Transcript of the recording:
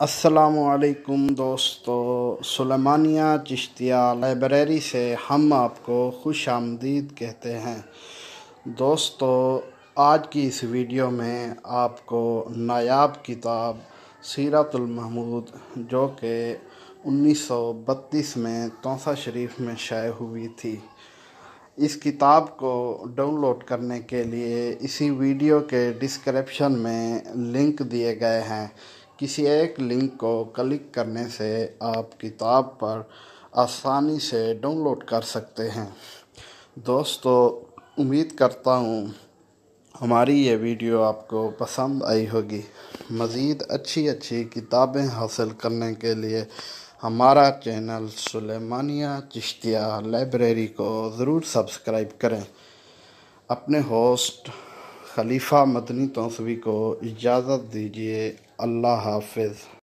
السلام علیکم دوستو، سلیمانیہ چشتیہ لائبریری سے ہم آپ کو خوش آمدید کہتے ہیں۔ دوستو، آج کی اس ویڈیو میں آپ کو نایاب کتاب سیرت المحمود جو کہ 1932 میں توسہ شریف میں شائع ہوئی تھی، اس کتاب کو ڈاؤن لوڈ کرنے کے لیے اسی ویڈیو کے ڈسکرپشن میں لنک دیے گئے ہیں۔ کسی ایک لنک کو کلک کرنے سے آپ کتاب پر آسانی سے ڈاؤن لوڈ کر سکتے ہیں۔ دوستو، امید کرتا ہوں ہماری یہ ویڈیو آپ کو پسند آئی ہوگی۔ مزید اچھی کتابیں حاصل کرنے کے لیے ہمارا چینل سلیمانیہ چشتیہ لائبریری کو ضرور سبسکرائب کریں۔ اپنے ہوسٹ خلیفہ مدنی توسوی کو اجازت دیجیے۔ اللہ حافظ۔